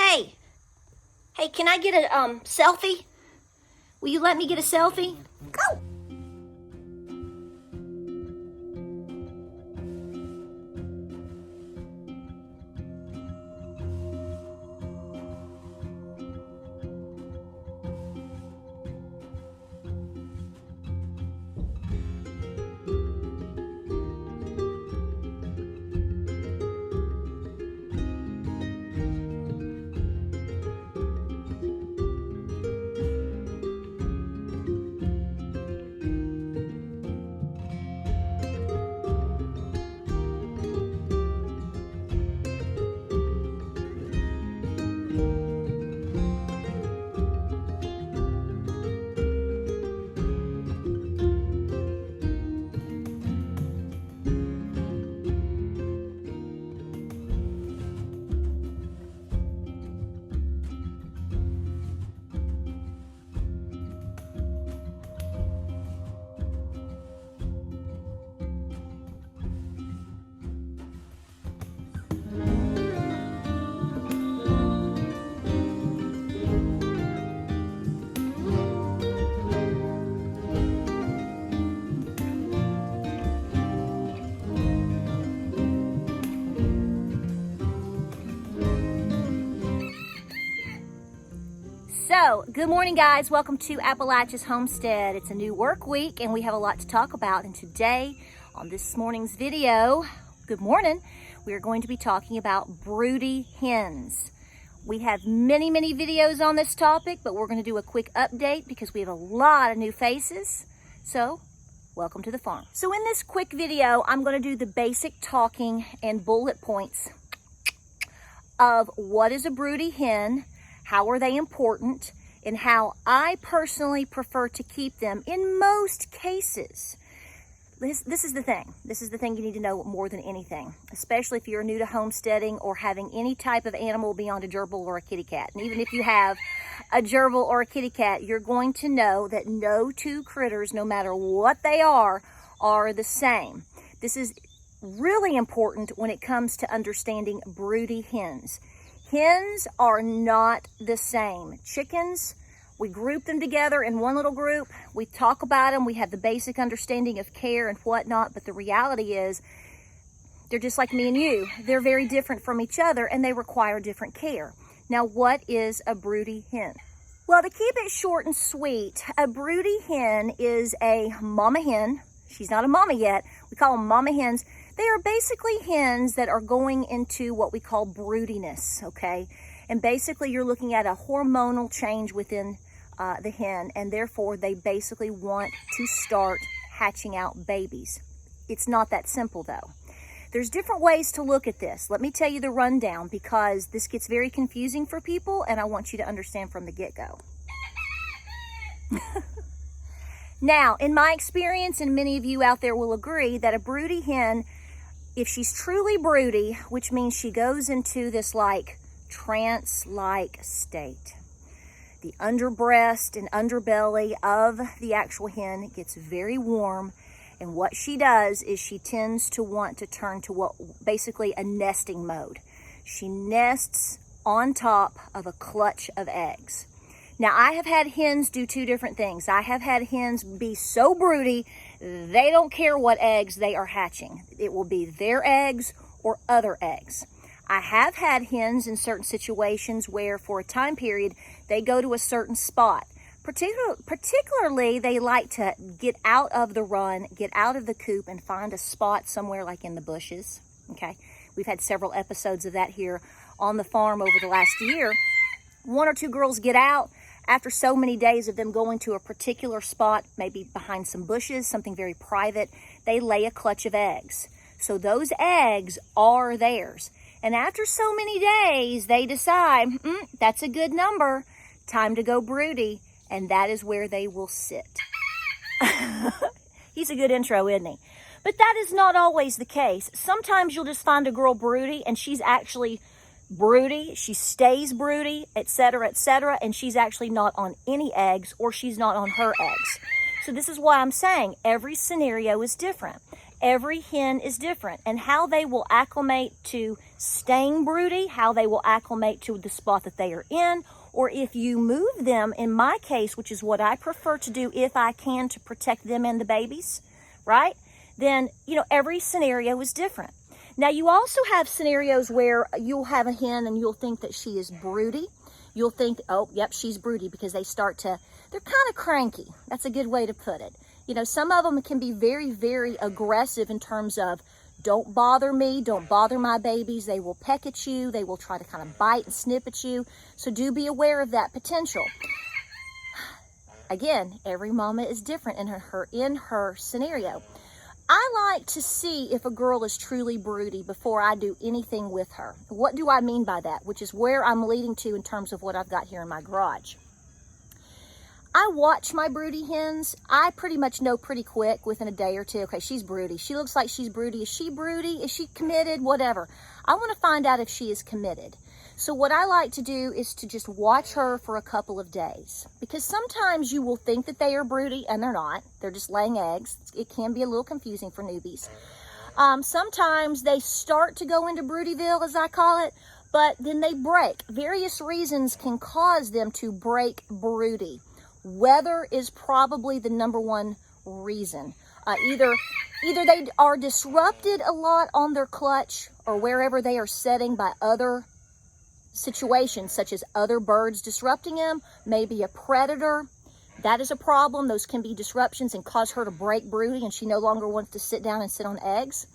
Hey, can I get a selfie? Will you let me get a selfie? Go! So, good morning guys, welcome to Appalachia's Homestead. It's a new work week and we have a lot to talk about, and today on this morning's video, good morning, we are going to be talking about broody hens. We have many videos on this topic, but we're going to do a quick update because we have a lot of new faces. So, welcome to the farm. So in this quick video, I'm going to do the basic talking and bullet points of what is a broody hen, how are they important, and how I personally prefer to keep them in most cases. This is the thing. This is the thing you need to know more than anything, especially if you're new to homesteading or having any type of animal beyond a gerbil or a kitty cat. And even if you have a gerbil or a kitty cat, you're going to know that no two critters, no matter what they are the same. This is really important when it comes to understanding broody hens. Hens are not the same. Chickens, we group them together in one little group. We talk about them. We have the basic understanding of care and whatnot. But the reality is they're just like me and you. They're very different from each other and they require different care. Now, what is a broody hen? Well, to keep it short and sweet, a broody hen is a mama hen. She's not a mama yet. We call them mama hens. They are basically hens that are going into what we call broodiness, okay? And basically you're looking at a hormonal change within the hen, and therefore they basically want to start hatching out babies. It's not that simple though. There's different ways to look at this. Let me tell you the rundown because this gets very confusing for people and I want you to understand from the get-go. Now, in my experience, and many of you out there will agree, that a broody hen, if she's truly broody, which means she goes into this like trance-like state, the underbreast and underbelly of the actual hen gets very warm, and what she does is she tends to want to turn to what basically a nesting mode. She nests on top of a clutch of eggs. Now, I have had hens do two different things. I have had hens be so broody, they don't care what eggs they are hatching. It will be their eggs or other eggs. I have had hens in certain situations where for a time period, they go to a certain spot. Particularly, they like to get out of the run, get out of the coop and find a spot somewhere like in the bushes, okay? We've had several episodes of that here on the farm over the last year. One or two girls get out. After so many days of them going to a particular spot, maybe behind some bushes, something very private, they lay a clutch of eggs. So those eggs are theirs. And after so many days, they decide, that's a good number, time to go broody, and that is where they will sit. He's a good intro, isn't he? But that is not always the case. Sometimes you'll just find a girl broody, and she's actually broody, she stays broody, etc., and she's actually not on any eggs or she's not on her eggs. So this is why I'm saying every scenario is different. Every hen is different, and how they will acclimate to staying broody, how they will acclimate to the spot that they are in, or if you move them, in my case, which is what I prefer to do if I can to protect them and the babies, right? Then, every scenario is different. Now, you also have scenarios where you'll have a hen and you'll think that she is broody. You'll think, oh, yep, she's broody, because they're kind of cranky. That's a good way to put it. Some of them can be very, very aggressive in terms of, don't bother me, don't bother my babies. They will peck at you. They will try to kind of bite and snip at you. So do be aware of that potential. Again, every mama is different in her scenario. I like to see if a girl is truly broody before I do anything with her. What do I mean by that? Which is where I'm leading to in terms of what I've got here in my garage. I watch my broody hens. I pretty much know pretty quick within a day or two, okay, she's broody. She looks like she's broody. Is she broody? Is she committed? Whatever. I want to find out if she is committed. So what I like to do is to just watch her for a couple of days, because sometimes you will think that they are broody and they're not. They're just laying eggs. It can be a little confusing for newbies. Sometimes they start to go into Broodyville, as I call it, but then they break. Various reasons can cause them to break broody. Weather is probably the number one reason. Either they are disrupted a lot on their clutch or wherever they are setting by other situations, such as other birds disrupting them, maybe a predator. That is a problem. Those can be disruptions and cause her to break broody, and she no longer wants to sit down and sit on eggs.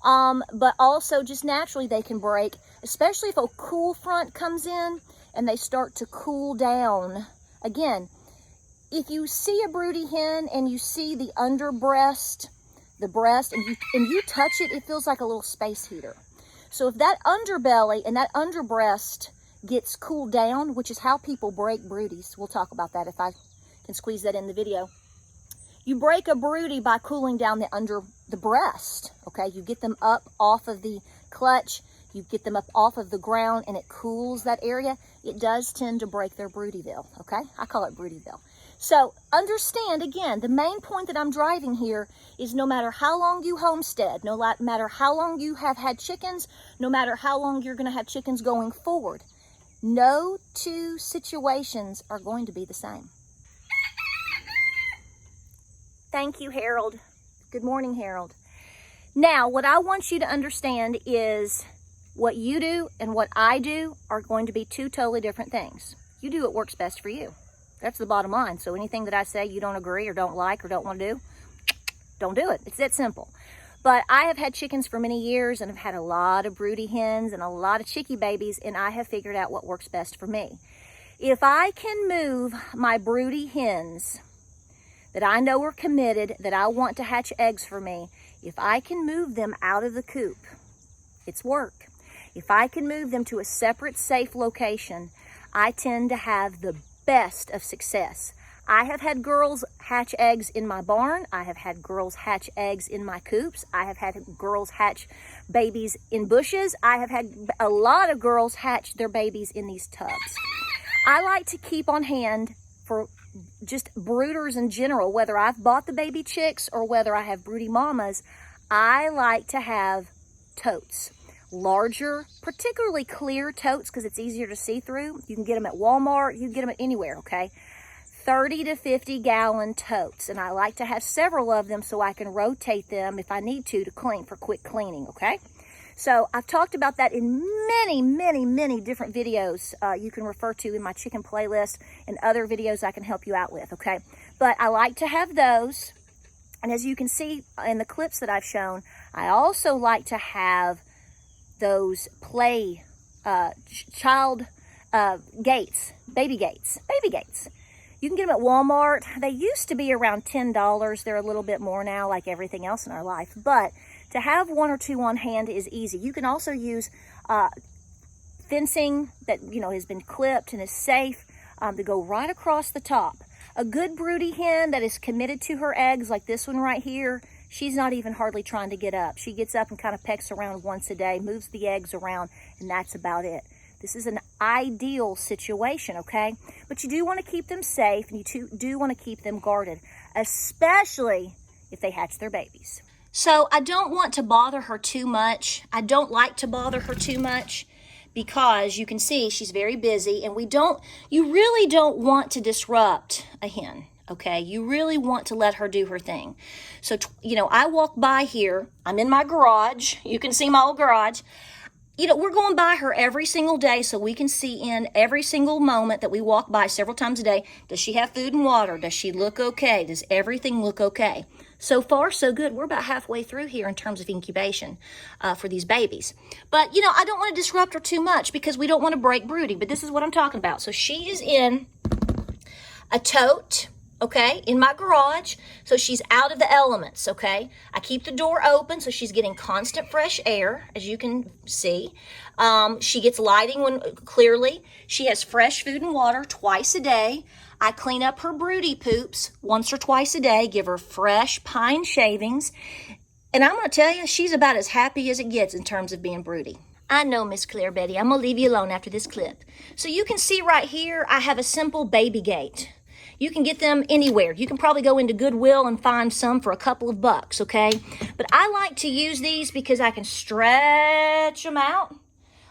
But also just naturally they can break, especially if a cool front comes in and they start to cool down. Again, if you see a broody hen and you see the underbreast, the breast, and you touch it, it feels like a little space heater. So if that underbelly and that underbreast gets cooled down, which is how people break broodies, we'll talk about that if I can squeeze that in the video. You break a broody by cooling down the breast, okay? You get them up off of the clutch, you get them up off of the ground, and it cools that area. It does tend to break their Broodyville, okay? I call it Broodyville. So understand, again, the main point that I'm driving here is no matter how long you homestead, no matter how long you have had chickens, no matter how long you're going to have chickens going forward, no two situations are going to be the same. Thank you, Harold. Good morning, Harold. Now, what I want you to understand is what you do and what I do are going to be two totally different things. You do what works best for you. That's the bottom line. So anything that I say you don't agree or don't like or don't want to do, don't do it. It's that simple. But I have had chickens for many years, and I've had a lot of broody hens and a lot of chickie babies, and I have figured out what works best for me. If I can move my broody hens that I know are committed, that I want to hatch eggs for me, if I can move them out of the coop, it's work. If I can move them to a separate, safe location, I tend to have the best of success. I have had girls hatch eggs in my barn. I have had girls hatch eggs in my coops. I have had girls hatch babies in bushes. I have had a lot of girls hatch their babies in these tubs. I like to keep on hand for just brooders in general, whether I've bought the baby chicks or whether I have broody mamas. I like to have totes. Larger, particularly clear totes, because it's easier to see through. You can get them at Walmart, you can get them at anywhere, okay? 30 to 50 gallon totes, and I like to have several of them so I can rotate them if I need to clean for quick cleaning, okay? So I've talked about that in many different videos you can refer to in my chicken playlist and other videos I can help you out with, okay? But I like to have those, and as you can see in the clips that I've shown, I also like to have those play child gates, baby gates. You can get them at Walmart. They used to be around $10. They're a little bit more now, like everything else in our life. But to have one or two on hand is easy. You can also use fencing that has been clipped and is safe to go right across the top. A good broody hen that is committed to her eggs, like this one right here, she's not even hardly trying to get up. She gets up and kind of pecks around once a day, moves the eggs around, and that's about it. This is an ideal situation, okay? But you do want to keep them safe, and you do want to keep them guarded, especially if they hatch their babies. So I don't want to bother her too much. I don't like to bother her too much because you can see she's very busy, and you really don't want to disrupt a hen. Okay, you really want to let her do her thing. So, I walk by here. I'm in my garage. You can see my old garage. We're going by her every single day so we can see in every single moment that we walk by several times a day. Does she have food and water? Does she look okay? Does everything look okay? So far, so good. We're about halfway through here in terms of incubation for these babies. But, I don't want to disrupt her too much because we don't want to break Broody. But this is what I'm talking about. So she is in a tote, okay, in my garage. So she's out of the elements, okay? I keep the door open so she's getting constant fresh air, as you can see. She gets lighting clearly. She has fresh food and water twice a day. I clean up her broody poops once or twice a day, give her fresh pine shavings. And I'm going to tell you, she's about as happy as it gets in terms of being broody. I know, Miss Claire Betty. I'm going to leave you alone after this clip. So you can see right here, I have a simple baby gate. You can get them anywhere. You can probably go into Goodwill and find some for a couple of bucks, okay? But I like to use these because I can stretch them out.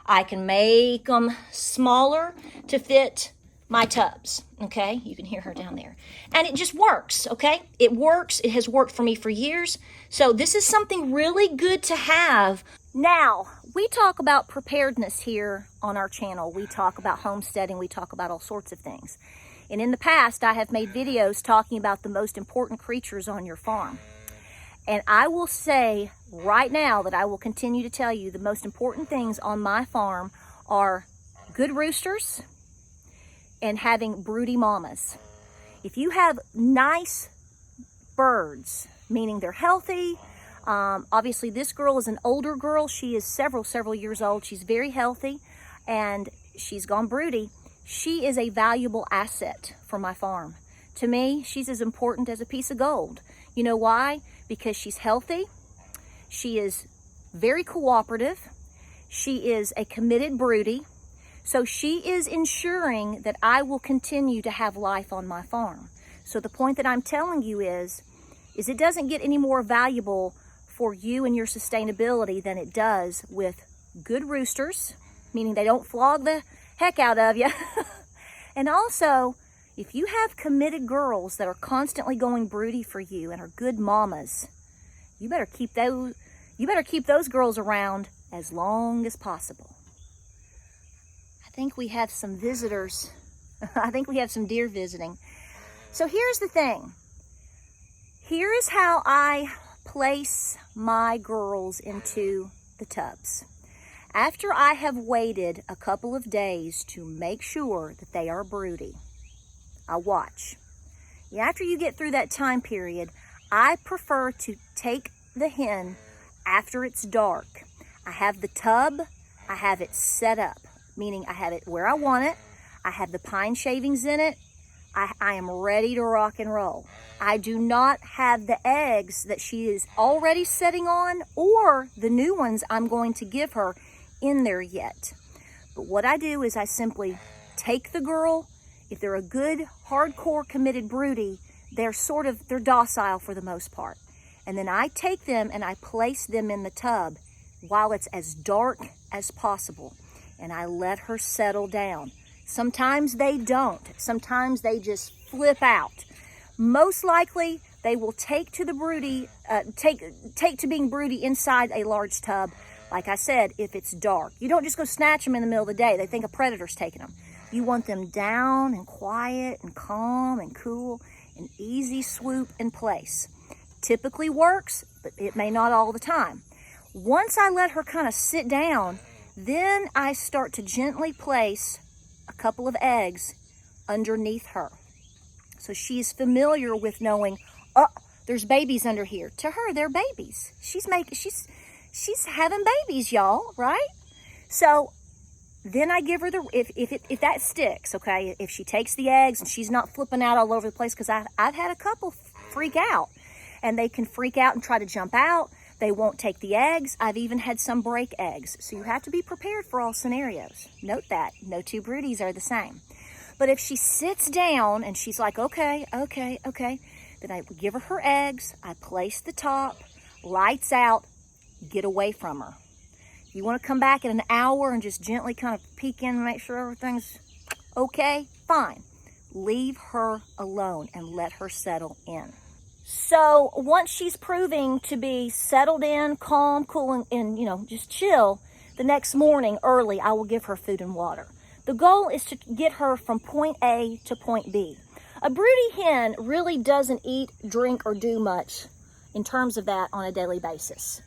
I can make them smaller to fit my tubs, okay? You can hear her down there. And it just works, okay? It works. It has worked for me for years. So this is something really good to have. Now, we talk about preparedness here on our channel. We talk about homesteading. We talk about all sorts of things. And in the past, I have made videos talking about the most important creatures on your farm. And I will say right now that I will continue to tell you the most important things on my farm are good roosters and having broody mamas. If you have nice birds, meaning they're healthy, obviously this girl is an older girl. She is several years old. She's very healthy and she's gone broody. She is a valuable asset for my farm. To me, she's as important as a piece of gold. You know why? Because she's healthy. She is very cooperative. She is a committed broody. So she is ensuring that I will continue to have life on my farm. So the point that I'm telling you is it doesn't get any more valuable for you and your sustainability than it does with good roosters, meaning they don't flog the heck out of you. And also, if you have committed girls that are constantly going broody for you and are good mamas, you better keep those girls around as long as possible. I think we have some visitors. I think we have some deer visiting. So here's the thing. Here is how I place my girls into the tubs. After I have waited a couple of days to make sure that they are broody, I watch. After you get through that time period, I prefer to take the hen after it's dark. I have the tub, I have it set up, meaning I have it where I want it. I have the pine shavings in it. I am ready to rock and roll. I do not have the eggs that she is already sitting on or the new ones I'm going to give her in there yet. But what I do is I simply take the girl. If they're a good, hardcore, committed broody, they're docile for the most part. And then I take them and I place them in the tub while it's as dark as possible. And I let her settle down. Sometimes they don't. Sometimes they just flip out. Most likely, they will take to the broody, take to being broody inside a large tub. Like I said, if it's dark. You don't just go snatch them in the middle of the day. They think a predator's taking them. You want them down and quiet and calm and cool, an easy swoop in place. Typically works, but it may not all the time. Once I let her kind of sit down, then I start to gently place a couple of eggs underneath her. So she's familiar with knowing, oh, there's babies under here. To her, they're babies. She's having babies, y'all, right? So then I give her if that sticks, okay? If she takes the eggs and she's not flipping out all over the place, because I've had a couple freak out, and they can freak out and try to jump out. They won't take the eggs. I've even had some break eggs. So you have to be prepared for all scenarios. Note that. No two broodies are the same. But if she sits down and she's like, okay, then I give her eggs. I place the top. Lights out, get away from her. If you want to come back in an hour and just gently kind of peek in and make sure everything's okay, fine. Leave her alone and let her settle in. So once she's proving to be settled in, calm, cool, and just chill, the next morning early, I will give her food and water. The goal is to get her from point A to point B. A broody hen really doesn't eat, drink, or do much in terms of that on a daily basis.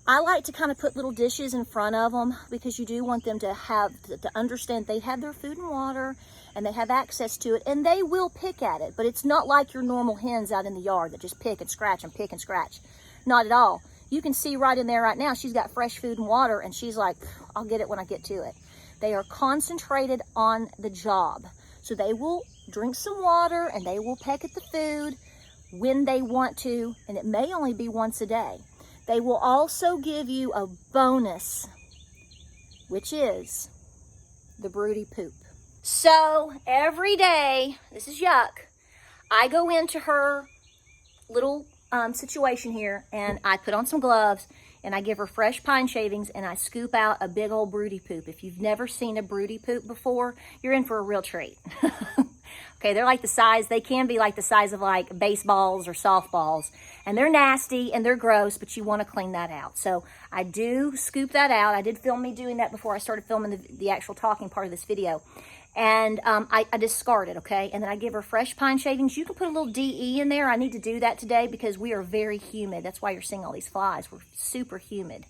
I like to kind of put little dishes in front of them because you do want them to understand they have their food and water and they have access to it, and they will pick at it. But it's not like your normal hens out in the yard that just pick and scratch and pick and scratch. Not at all. You can see right in there right now, she's got fresh food and water, and she's like, I'll get it when I get to it. They are concentrated on the job. So they will drink some water and they will peck at the food when they want to, and it may only be once a day. They will also give you a bonus, which is the broody poop. So every day, this is yuck, I go into her little situation here and I put on some gloves and I give her fresh pine shavings and I scoop out a big old broody poop. If you've never seen a broody poop before, you're in for a real treat. Okay, they're like the size, they can be like the size of like baseballs or softballs. And they're nasty and they're gross, but you want to clean that out. So I do scoop that out. I did film me doing that before I started filming the actual talking part of this video. And I discard it, okay? And then I give her fresh pine shavings. You can put a little DE in there. I need to do that today because we are very humid. That's why you're seeing all these flies. We're super humid.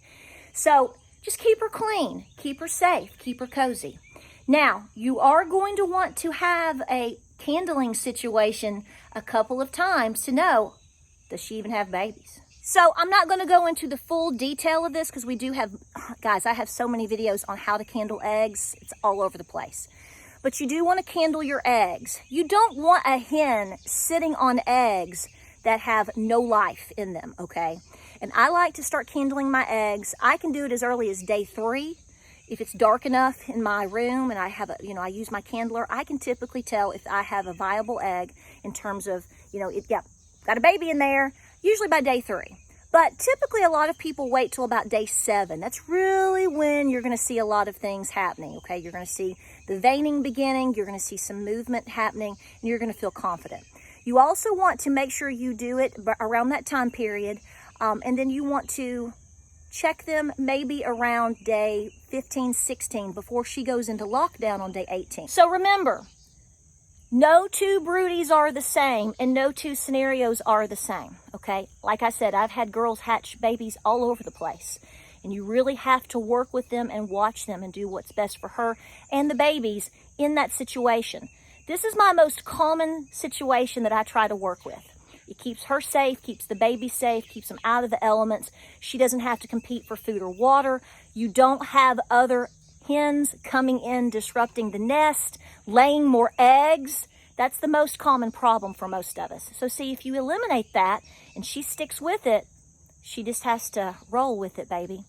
So just keep her clean, keep her safe, keep her cozy. Now, you are going to want to have a candling situation a couple of times to know, does she even have babies? So I'm not going to go into the full detail of this because we do have, guys, I have so many videos on how to candle eggs. It's all over the place. But you do want to candle your eggs. You don't want a hen sitting on eggs that have no life in them, okay? And I like to start candling my eggs. I can do it as early as day 3. If it's dark enough in my room and I have I use my candler, I can typically tell if I have a viable egg in terms of, got a baby in there, usually by day 3. But typically a lot of people wait till about day 7. That's really when you're going to see a lot of things happening, okay? You're going to see the veining beginning, you're going to see some movement happening, and you're going to feel confident. You also want to make sure you do it around that time period, and then you want to check them maybe around day 15, 16 before she goes into lockdown on day 18. So remember, no two broodies are the same and no two scenarios are the same, okay? Like I said, I've had girls hatch babies all over the place, and you really have to work with them and watch them and do what's best for her and the babies in that situation. This is my most common situation that I try to work with. It keeps her safe, keeps the baby safe, keeps them out of the elements. She doesn't have to compete for food or water. You don't have other hens coming in, disrupting the nest, laying more eggs. That's the most common problem for most of us. So see, if you eliminate that and she sticks with it, she just has to roll with it, baby.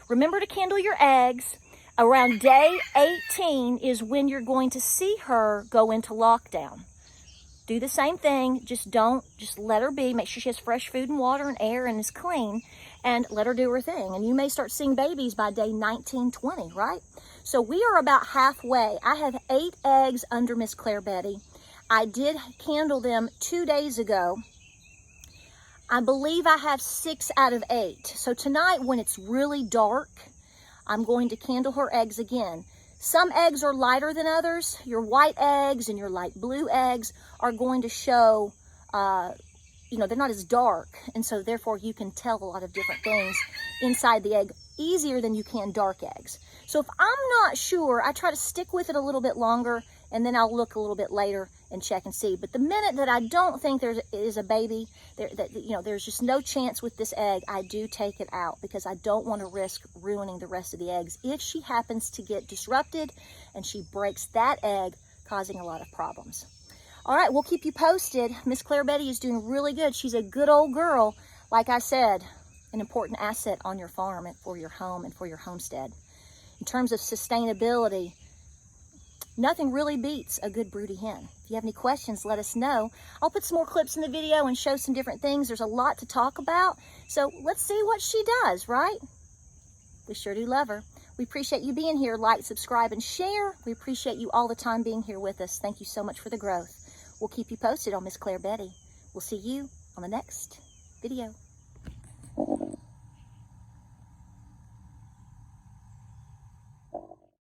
Remember to candle your eggs. Around day 18 is when you're going to see her go into lockdown. Do the same thing, just let her be. Make sure she has fresh food and water and air and is clean, and let her do her thing. And you may start seeing babies by day 19, 20, right? So we are about halfway. I have 8 eggs under Miss Claire Betty. I did candle them 2 days ago. I believe I have 6 out of 8. So tonight when it's really dark, I'm going to candle her eggs again. Some eggs are lighter than others. Your white eggs and your light blue eggs are going to show, they're not as dark. And so therefore you can tell a lot of different things inside the egg easier than you can dark eggs. So if I'm not sure, I try to stick with it a little bit longer, and then I'll look a little bit later and check and see. But the minute that I don't think there is a baby, there's just no chance with this egg, I do take it out because I don't want to risk ruining the rest of the eggs if she happens to get disrupted and she breaks that egg, causing a lot of problems. All right, we'll keep you posted. Miss Claire Betty is doing really good. She's a good old girl. Like I said, an important asset on your farm and for your home and for your homestead. In terms of sustainability, nothing really beats a good broody hen. If you have any questions, let us know. I'll put some more clips in the video and show some different things. There's a lot to talk about. So let's see what she does, right? We sure do love her. We appreciate you being here. Like, subscribe, and share. We appreciate you all the time being here with us. Thank you so much for the growth. We'll keep you posted on Miss Claire Betty. We'll see you on the next video.